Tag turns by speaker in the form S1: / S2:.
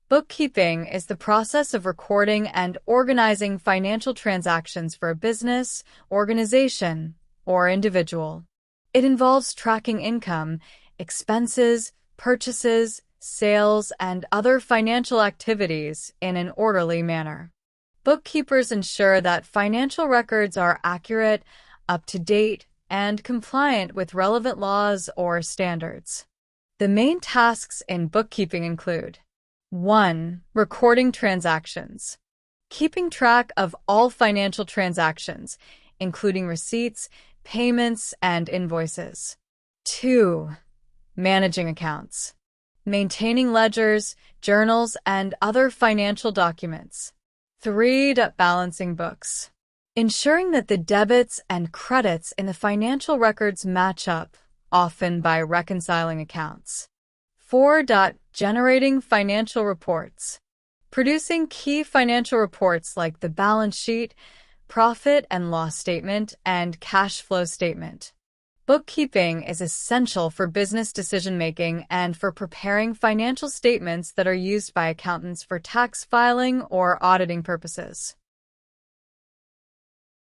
S1: Bookkeeping is the process of recording and organizing financial transactions for a business, organization, or individual. It involves tracking income, expenses, purchases, sales, and other financial activities in an orderly manner. Bookkeepers ensure that financial records are accurate, up-to-date, and compliant with relevant laws or standards. The main tasks in bookkeeping include 1. Recording transactions. Keeping track of all financial transactions, including receipts, payments, and invoices. 2. Managing accounts. Maintaining ledgers, journals, and other financial documents. 3. Balancing books. Ensuring that the debits and credits in the financial records match up, often by reconciling accounts. 4. Generating financial reports. Producing key financial reports like the balance sheet, profit and loss statement, and cash flow statement. Bookkeeping is essential for business decision-making and for preparing financial statements that are used by accountants for tax filing or auditing purposes.